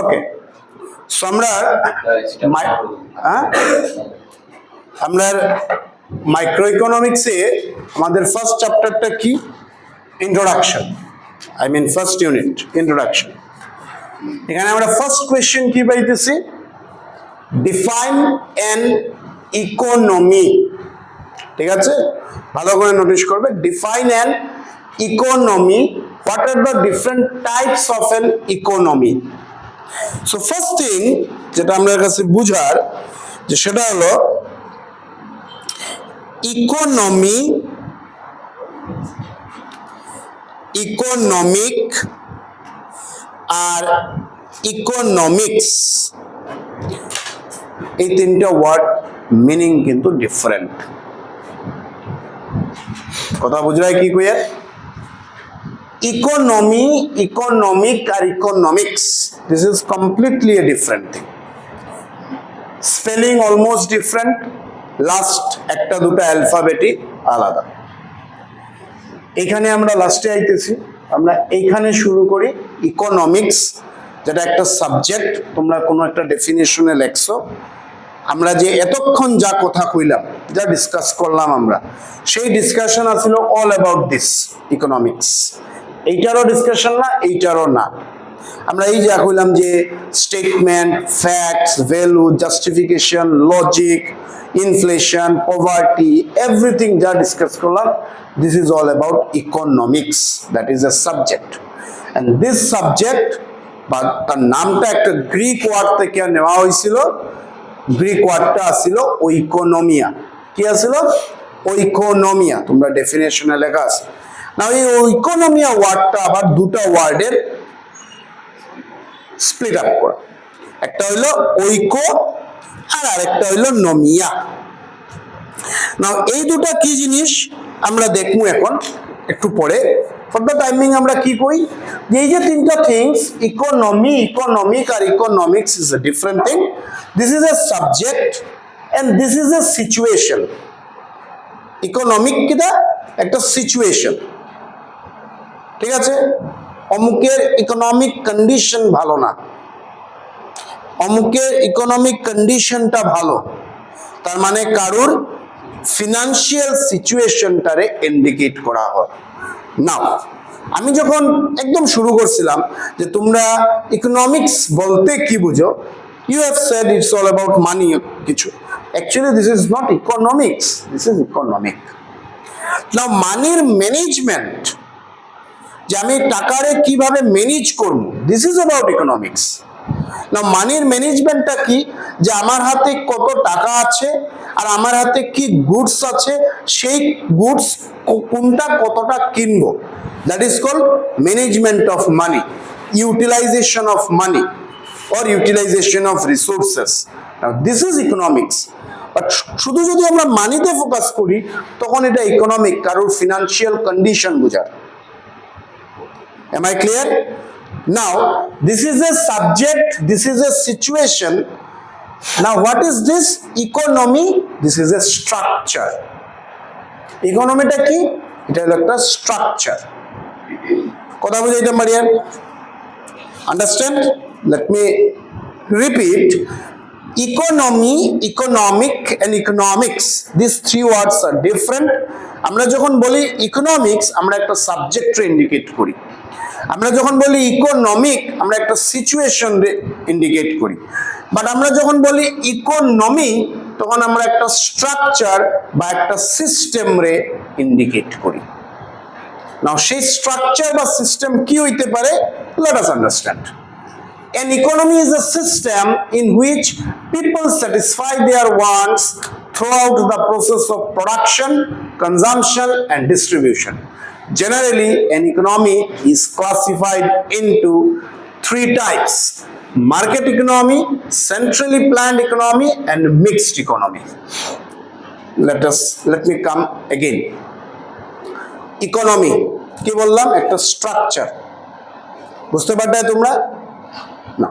ওকে, so আমরা micro ইকোনমিক্সে আমাদের ফার্স্ট চ্যাপ্টারটা কি? Introduction, I mean first unit introduction. এখানে আমরা ফার্স্ট কোয়েশ্চেন কি পাইতেছি? Define an economy. ঠিক আছে, ভালো করে নোটিস করবে। Define an economy, what are the different types of an economy. So first thing যেটা আমাদের কাছে বুঝার, যে সেটা হলো ইকোনমি, ইকোনমিক আর ইকোনমিক্স, এই তিনটা ওয়ার্ড মিনিং কিন্তু ডিফারেন্ট। কথা বুঝলাই কি কইয়া? ইকোনমি, ইকোনমিক আর economics, this is completely a different thing. Spelling almost different, last একটা দুটো অ্যালফাবেটই আলাদা। এখানে আমরা লাস্টে আইতেছি, আমরা এইখানে শুরু করি ইকোনমিক্স, যেটা একটা সাবজেক্ট। তোমরা কোনো একটা ডেফিনেশনে লেখছো, আমরা যে এতক্ষণ যা কথা কইলাম, যা ডিসকাস করলাম আমরা, সেই ডিসকাশন আছিল অল অ্যাবাউট দিস ইকোনমিক্স। এইটারও ডিসকাশন না, এইটারও না। আমরা এই যা কইলাম যে statement, facts, value, justification, logic, inflation, poverty, everything যা ডিসকাস করলাম, this is all about economics. That is a subject, and this subject, বা তার নামটা একটা গ্রিক ওয়ার্ড থেকে নেওয়া হয়েছিল। গ্রিক ওয়ার্ডটা আসছিল ওইকোনমিয়া। কি আসছিল? ওইকোনমিয়া। তোমরা ডেফিনেশনে লেখা আছে না। এই ওইকোনমিয়া ওয়ার্ডটা আবার দুটা ওয়ার্ডের স্প্লিট আপ করা, একটা হইলো ঐকো আর আরেকটা হইলো নমিয়া। না, এই দুটা কি জিনিস আমরা দেখবো এখন একটু পরে। ফর দ্য টাইমিং আমরা কি কই, যে এই যে তিনটা থিংস, ইকোনমি, ইকোনমিক আর economics is a different thing. This is a subject and this is a situation. Economic কিটা একটা সিচুয়েশন, ঠিক আছে? অমুকের ইকোনমিক কন্ডিশন ভালো না, অমুকের ইকোনমিক কন্ডিশনটা ভালো, তার মানে কারুর ফিনান্সিয়াল সিচুয়েশনটারে ইন্ডিকেট করা হয়। নাও আমি যখন একদম শুরু করছিলাম যে তোমরা ইকোনমিক্স বলতে কি বুঝো, you have said it's all about money কিছু। Actually this is not economics, this is economic. Now মানির ম্যানেজমেন্ট, যে আমি টাকারে কিভাবে ম্যানেজ করব, দিস ইজ অ্যাবাউট ইকোনমিক্স। না, মানির ম্যানেজমেন্টটা কি, যে আমার হাতে কত টাকা আছে আর আমার হাতে কি গুডস আছে, সেই গুডস কোনটা কতটা কিনবো, that is called management of money, utilization of money or utilization of resources. This is economics. But শুধু যদি আমরা মানিতে ফোকাস করি, তখন এটা ইকোনমিক, কারোর ফিনান্সিয়াল কন্ডিশন বোঝার। Am I clear? Now, this is a subject, this is a situation. Now, what is this? Economy, this is a structure. Economy টা কি? এটা হলো একটা structure. কথা বুঝে এটা Marianne? Understand? Let me repeat. Economy, economic and economics, these three words are different. আমরা যখন বলি ইকোনমিক্স, আমরা একটা সাবজেক্ট ইন্ডিকেট করি। আমরা যখন বলি ইকোনমিক, আমরা একটা সিচুয়েশন ইন্ডিকেট করি। বাট আমরা যখন বলি ইকোনমি, তখন আমরা একটা স্ট্রাকচার বা একটা সিস্টেম রে ইন্ডিকেট করি। নাও সেই স্ট্রাকচার বা সিস্টেম কি হইতে পারে? Let us understand. An economy is a system in which people satisfy their wants throughout the process of production, consumption, and distribution. Generally, an economy is classified into three types: market economy, centrally planned economy, and mixed economy. Let me come again. Economy কি বললাম? একটা structure. বুঝতে পারলে তোমরা? না,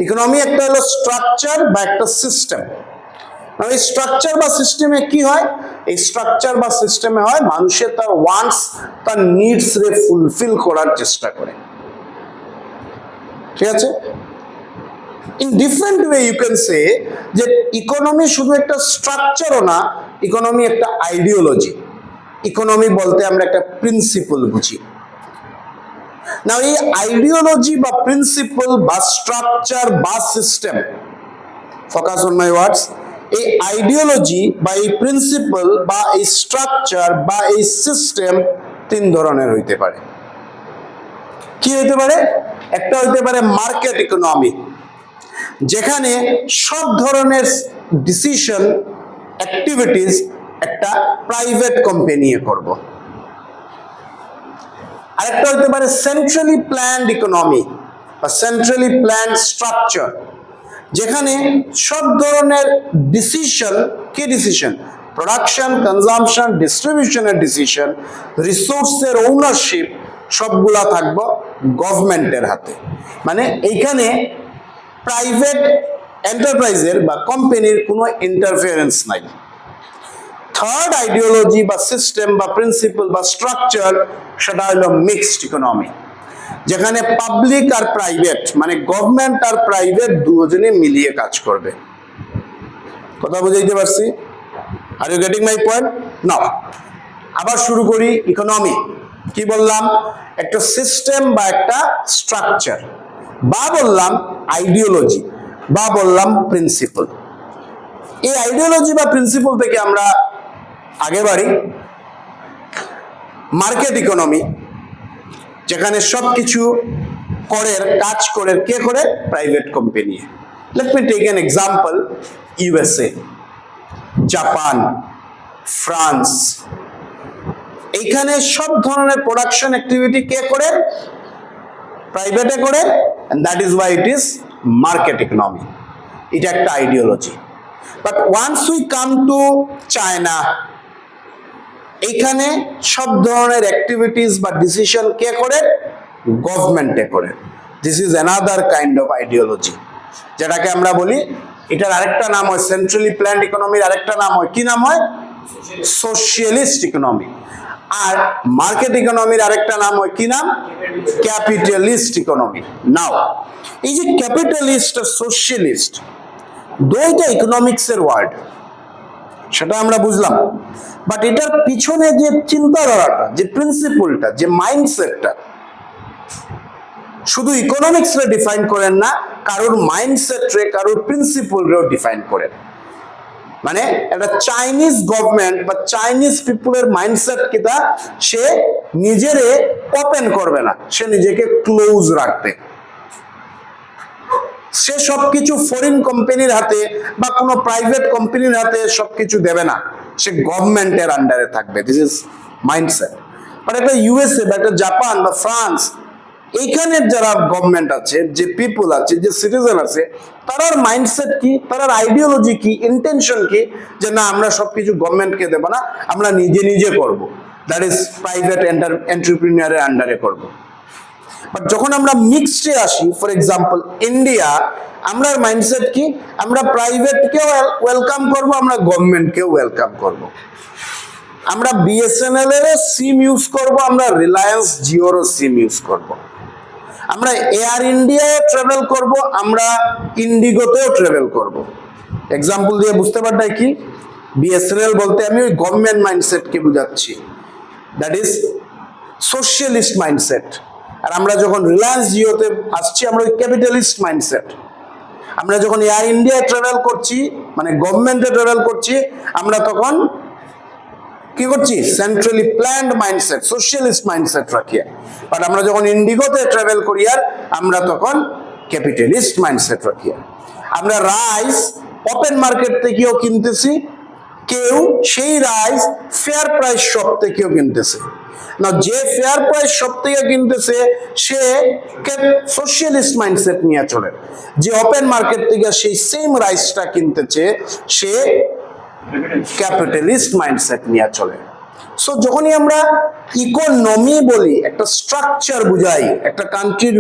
economy একটা হলো structure বা একটা সিস্টেম। এই স্ট্রাকচার বা সিস্টেমে কি হয়? এই স্ট্রাকচার বা সিস্টেমে হয় মানুষের তার ওয়ান্টস, তার নিডস রে ফুলফিল করার চেষ্টা করে। ঠিক আছে? In different way you can say যে ইকোনমি শুধু একটা স্ট্রাকচারও না, ইকোনমি একটা আইডিওলজি। ইকোনমি বলতে আমরা একটা প্রিন্সিপল বুঝি। না, এই আইডিওলজি বা প্রিন্সিপল বা স্ট্রাকচার বা সিস্টেম, ফোকাস অন মাই ওয়ার্ডস, এই আইডিওলজি বা এই প্রিন্সিপল বা এই স্ট্রাকচার বা এই সিস্টেম তিন ধরনের হইতে পারে। কি হইতে পারে? একটা হইতে পারে মার্কেট ইকোনমি, যেখানে সব ধরনের ডিসিশন অ্যাক্টিভিটিস একটা প্রাইভেট কোম্পানি করব। আরেকটা হইতে পারে সেন্ট্রালি প্ল্যান্ড ইকোনমি বা সেন্ট্রালি প্ল্যান্ড স্ট্রাকচার, যেখানে সব ধরনের ডিসিশন, কি ডিসিশন? প্রোডাকশন, কনজাম্পশন, ডিস্ট্রিবিউশনের ডিসিশন, রিসোর্সের ওনারশিপ সবগুলা থাকবো গভর্নমেন্টের হাতে। মানে এইখানে প্রাইভেট এন্টারপ্রাইজের বা কোম্পানির কোনো ইন্টারফিয়ারেন্স নাই। থার্ড আইডিওলজি বা সিস্টেম বা প্রিন্সিপল বা স্ট্রাকচার, সেটা হলো মিক্সড ইকোনমি, যেখানে পাবলিক আর প্রাইভেট মানে গভর্নমেন্ট আর প্রাইভেট দুজনে মিলিয়ে কাজ করবে। কথা বুঝাইতে পারছি? Are you getting my point? Now আবার শুরু করি। ইকোনমি কি বললাম? একটা সিস্টেম বা একটা স্ট্রাকচার, বা বললাম আইডিওলজি, বা বললাম প্রিন্সিপল। এই আইডিওলজি বা প্রিন্সিপল থেকে আমরা আগে বাড়ি মার্কেট ইকোনমি, যেখানে সবকিছু করের কাজ করে কে করে? Private company. Let me take an example. USA, Japan, France, এইখানে সব ধরনের প্রোডাকশন অ্যাক্টিভিটি কে করে? প্রাইভেটে করে, and that is why it is market economy. এটা একটা ideology. But once we come to China, এইখানে সব ধরনের অ্যাক্টিভিটিস বা ডিসিশন কে করে? গভর্নমেন্টে করে। This is another kind of ideology, যেটাকে আমরা বলি, এটার আরেকটা নাম হয় সেন্ট্রালি প্ল্যান্ড ইকোনমির আরেকটা নাম হয়, কি নাম হয়? Socialist economy. আর মার্কেট ইকোনমির আরেকটা নাম হয় কি নাম? Capitalist economy. নাও এই যে ক্যাপিটালিস্ট আর সোশিয়ালিস্ট দুইটা ইকোনমিক্সের ওয়ার্ড, সেটা আমরা বুঝলাম। বাট এটার পিছনে যে চিন্তাধারাটা, যে প্রিন্সিপলটা, যে মাইন্ডসেটটা, শুধু ইকোনমিক্স রে ডিফাইন করেন না, কারোর মাইন্ডসেট রে, কারোর প্রিন্সিপল রেও ডিফাইন করেন। মানে একটা চাইনিজ গভর্নমেন্ট বা চাইনিজ পিপলের মাইন্ডসেট কিটা, সে নিজেরে ওপেন করবে না, সে নিজেকে ক্লোজ রাখবে। সে সবকিছু ফরেন কোম্পানির হাতে বা কোনো প্রাইভেট কোম্পানির হাতে সবকিছু দেবে না, সে গভর্নমেন্টের আন্ডারে থাকবে। This is mindset. বাট একটা ইউএসএ বা একটা জাপান বা ফ্রান্স, এইখানের যারা গভর্নমেন্ট আছে, যে পিপল আছে, যে সিটিজেন আছে, তার মাইন্ডসেট কি, তার আইডিওলজি কি, ইন্টেনশন কি, যে না আমরা সবকিছু গভর্নমেন্টকে দেব না, আমরা নিজে নিজে করব। দ্যাট ইজ প্রাইভেট এন্টারপ্রিনিয়রের আন্ডারে করব। বাট যখন আমরা মিক্সডে আসি, ফর এক্সাম্পল ইন্ডিয়া, আমরা মাইন্ডসেট কি? আমরা প্রাইভেটকেও ওয়েলকাম করব, আমরা গভর্নমেন্টকেও ওয়েলকাম করব। আমরা বিএসএনএল এর সিম ইউজ করব, আমরা রিলায়েন্স জিওর সিম ইউজ করব। আমরা এয়ার ইন্ডিয়ায় ট্রাভেল করব, আমরা ইন্ডিগোতেও ট্রাভেল করব। এক্সাম্পল দিয়ে বুঝতে পারতাই কি? বিএসএনএল বলতে আমি ওই গভর্নমেন্ট মাইন্ডসেটকে বুঝাচ্ছি, দ্যাট ইজ সোশিয়ালিস্ট মাইন্ডসেট। আর আমরা যখন রিলায়েন্স জিওতে আসছি, আমরা ওই ক্যাপিটালিস্ট মাইন্ডসেট। আমরা যখন এয়ার ইন্ডিয়ায় ট্রাভেল করছি, মানে গভর্নমেন্টে ট্রাভেল করছি, আমরা তখন কি করছি? Centrally planned mindset, socialist mindset রাখি। বাট আমরা যখন ইন্ডিগোতে ট্রাভেল করি, আর আমরা তখন ক্যাপিটালিস্ট মাইন্ডসেট রাখি। আমরা রাইস ওপেন মার্কেট থেকেও কিনতেছি, কেউ সেই রাইস ফেয়ার প্রাইস শপ থেকেও কিনতেছে না। যে ফেয়ার প্রাইস শপ থেকে কিনতেছে সে সোশিয়ালিস্ট মাইন্ডসেট নিয়ে চলে। যে ওপেন মার্কেট থেকে সেই সেম রাইসটা কিনতেছে, সে ক্যাপিটালিস্ট মাইন্ডসেট নিয়ে চলে। সো যখনই আমরা ইকোনমি বলি, একটা স্ট্রাকচার বুঝাই, একটা কান্ট্রির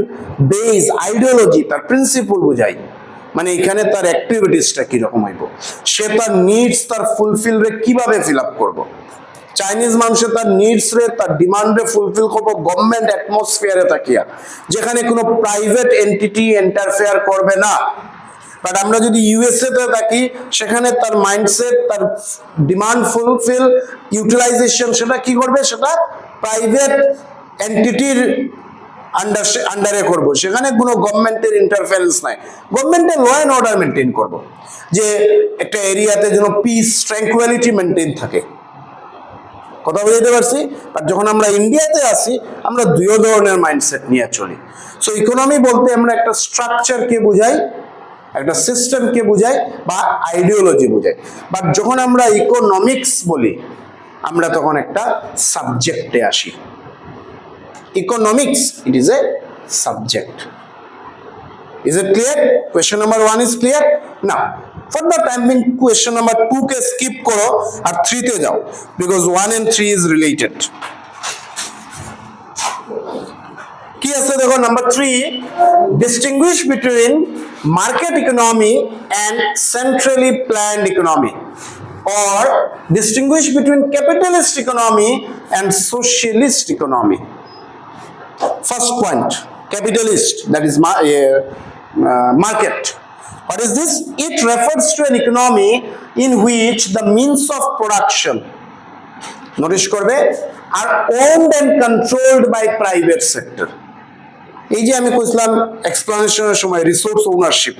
বেস, আইডিওলজি, তার প্রিন্সিপল বুঝাই, মানে এখানে তার অ্যাক্টিভিটিসটা কিরকম হইব, সে তার নিডস, তার ফুলফিল রে কিভাবে ফিল আপ করবো। চাইনিজ মানুষে তার নিডস রে, তার ডিমান্ড রে ফুলফিল করবো গভর্নমেন্ট অ্যাটমসফিয়ারে থাকিয়া, যেখানে কোনো প্রাইভেট এন্টিটি ইন্টারফেয়ার করবে না। বাট আমরা যদি ইউএসএ তে থাকি, সেখানে তার মাইন্ডসেট, তার ডিমান্ড ফুলফিল, ইউটিলাইজেশন সেটা কি করবে, সেটা প্রাইভেট এন্টিটির আন্ডারে করব, সেখানে কোনো গভর্নমেন্টের ইন্টারফারেন্স নাই, গভর্নমেন্টের ল অ্যান্ড অর্ডার মেনটেন করব, যে একটা এরিয়াতে যেন পিস ট্র্যাঙ্কুয়ালিটি মেনটেন থাকে। কথা বুঝতে পারছি? বাট যখন আমরা ইন্ডিয়াতে আসি, আমরা দুই ধরনের মাইন্ডসেট নিয়ে চলি। সো ইকোনমি বলতে আমরা একটা স্ট্রাকচারকে বুঝাই, একটা সিস্টেমকে বুঝাই বা আইডিওলজি বুঝাই। বাট যখন আমরা ইকোনমিক্স বলি, আমরা তখন একটা সাবজেক্টে আসি। Economics, it is a subject. Is it clear? Question number 1 is clear? Now, for the time being, question number 2 ke skip koro ar 3 te jao, because 1 and 3 is related. Ki ache dekho number 3, distinguish between market economy and centrally planned economy, or distinguish between capitalist economy and socialist economy. First point, capitalist, that is market. What is this? It refers to an economy in which the means of production, notice korbe, are owned and controlled by private sector. এই যে আমি কইছিলাম এক্সপ্লেনেশনের সময়, resource ownership,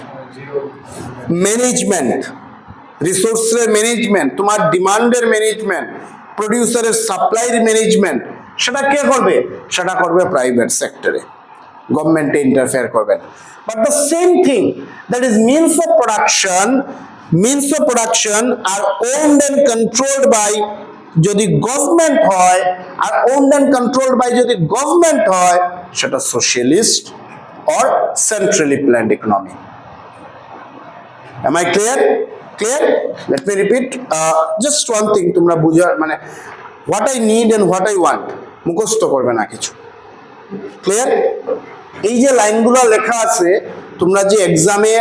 management, রিসোর্সের management, তোমার ডিমান্ডের management, প্রডিউসারের সাপ্লাইয়ের management, সেটা কে করবে? সেটা করবে প্রাইভেট সেক্টরে, গভর্নমেন্টে ইন্টারফেয়ার করবে না। But the same thing, that is means of production are owned and controlled by, যদি গভর্নমেন্ট হয়, are owned and controlled by যদি গভর্নমেন্ট হয়, সেটা socialist or centrally planned economy. Am I clear? Clear? Let me repeat. Just one thing, তোমরা বুঝা, মানে what I need and what I want, মুখস্থ করবে না কিছু। ক্লিয়ার? এই যে লাইনগুলো লেখা আছে, তোমরা যে এক্সামে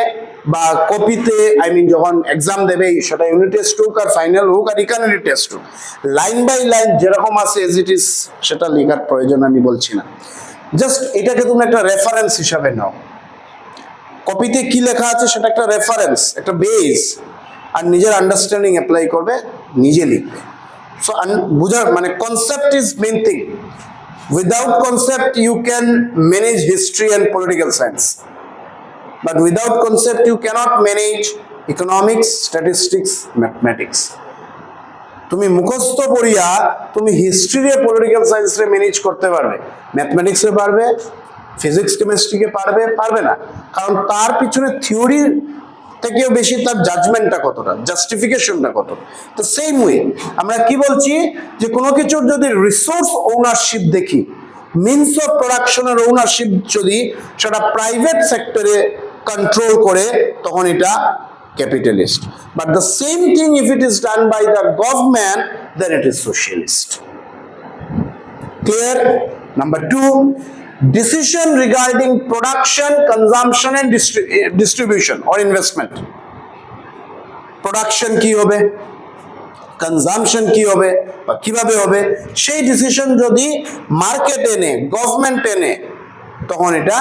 বা কপিতে, আই মিন যখন এক্সাম দেবে, সেটা ইউনিট টেস্ট হোক আর ফাইনাল হোক আর ইকোনমি টেস্ট হোক, লাইন বাই লাইন যেরকম আছে এজ ইট ইজ সেটা লেখার প্রয়োজন আমি বলছি না। জাস্ট এটাকে তুমি একটা রেফারেন্স হিসাবে নাও। কপিতে কি লেখা আছে সেটা একটা রেফারেন্স, একটা বেস, আর নিজের আন্ডারস্ট্যান্ডিং অ্যাপ্লাই করবে, নিজে লিখবে। সো বুঝার মানে concept is main thing. Without concept, you can manage history and political science. But without concept, you cannot manage economics, statistics, mathematics. তুমি মুখস্থ পড়িয়া তুমি হিস্ট্রি রে পলিটিক্যাল সায়েন্স রে ম্যানেজ করতে পারবে, ম্যাথমেটিক্স রে পারবে, ফিজিক্স কেমিস্ট্রিকে পারবে না। কারণ তার পিছনে থিওরি থেকেও বেশি তার জাজমেন্টটা কতটা, জাস্টিফিকেশনটা কত। তো সেম ওয়ে আমরা কি বলছি, যে কোনো কিছুর যদি রিসোর্স ওনারশিপ দেখি, মিনস অফ প্রোডাকশনের ওনারশিপ যদি সেটা প্রাইভেট সেক্টরে কন্ট্রোল করে, তখন এটা capitalist. But the same thing if it is done by the government, then it is socialist. Clear? Number 2, decision regarding production, consumption and distribution or investment. Production কি হবে, consumption কি হবে বা কিভাবে হবে, সেই ডিসিশন যদি মার্কেট এনে, গভর্নমেন্ট এনে, তখন এটা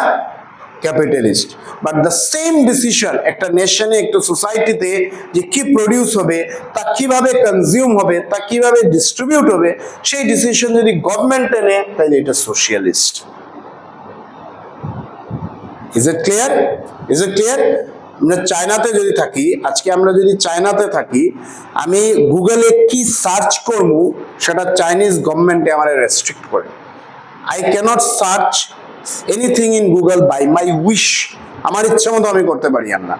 capitalist. But the same decision একটা নেশনে, একটা সোসাইটিতে যে কি প্রডিউস হবে, তা কিভাবে কনজিউম হবে, তা কিভাবে ডিস্ট্রিবিউট হবে, সেই ডিসিশন যদি গভর্নমেন্ট এনে, তাহলে এটা socialist. Is it clear? Is it clear? আমরা চায়নাতে যদি থাকি, আজকে আমরা যদি চায়নাতে থাকি, আমি গুগলে কি সার্চ করব সেটা চাইনিজ গভর্নমেন্টে আমারে রেস্ট্রিক্ট করে। I cannot search anything in Google by my wish, আমার ইচ্ছা মতো আমি করতে পারি না।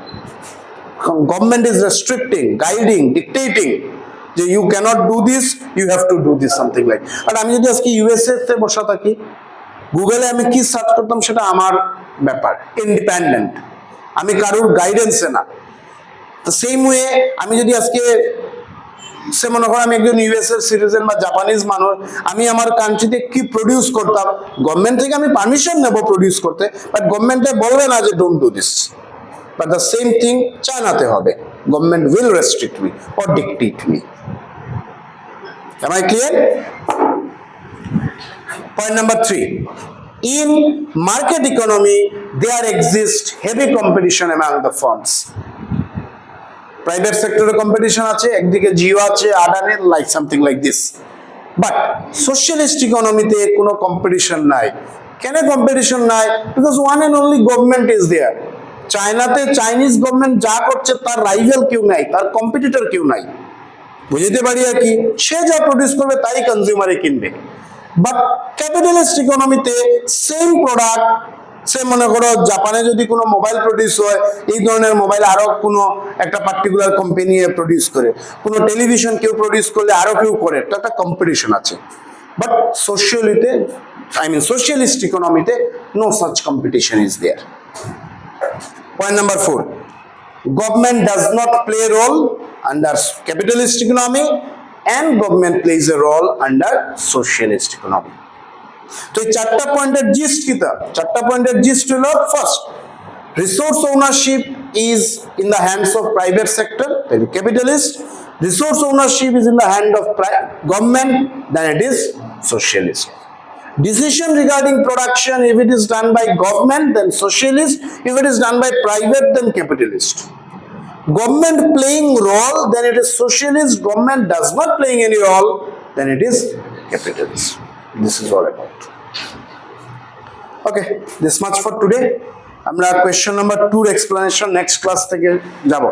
Government is restricting, guiding, dictating যে you cannot do this, you have to do this, something like. But আমি যদি আজকে ইউএসএ তে বসা থাকি, গুগলে আমি কি সার্চ করতাম সেটা আমার ব্যাপার, ইন্ডিপেন্ডেন্ট, আমি কারোর গাইডেন্সে না। তো সেম ওয়ে আমি যদি আজকে সে মনে করো আমি একজন ইউএসএর সিটিজেন বা জাপানিজ মানুষ, আমি আমার কান্ট্রিতে কি প্রডিউস করতাম, গভর্নমেন্ট থেকে আমি পারমিশন নেব প্রডিউস করতে, বাট গভর্নমেন্টে বলবে না যে don't do this. But the same thing চায়নাতে হবে, government will restrict me or dictate me. Am I clear? Point number 3. In market economy, there exists heavy competition among the firms. Private সেক্টরে competition আছে, একদিকে জিও আছে, Adani, like something like this. But socialist ইকোনমিতে কোনো competition নাই। কেন competition নাই? Because one and only government is there. চায়নাতে চাইনিজ গভর্নমেন্ট যা করছে তার রাইভাল কেউ নাই, তার কম্পিটিটর কেউ নাই। বুঝতে পারি আর কি, সে যা প্রডিউস করবে তাই কনজিউমারে কিনবে। বাট ক্যাপিটালিস্ট ইকোনমিতে সেম প্রোডাক্ট, সে মনে করো জাপানে যদি কোনো মোবাইল প্রডিউস হয়, এই ধরনের মোবাইল আরো কোনো একটা পার্টিকুলার কোম্পানি প্রডিউস করে, কোনো টেলিভিশন কেউ প্রডিউস করলে আরো কেউ করে, তো একটা কম্পিটিশন আছে। বাট সোশ্যালিস্ট ইকোনমিতে no such competition is there. Point number 4, government does not play a role under capitalist economy and government plays a role under socialist economy. তো এই চারটা পয়েন্টের জিস্ট কি? চারটা পয়েন্টের জিস্ট হলো, first, resource ownership is in the hands of private sector, capitalist. Resource ownership is in the hand of government, then it is socialist. Decision regarding production, if it is done by government, then socialist. If it is done by private, then capitalist. Government playing role, then it is socialist. Government does not playing any role, then it is capitalist. This is all about. Okay, this much for today. আমরা question number 2 explanation next class থেকে যাব।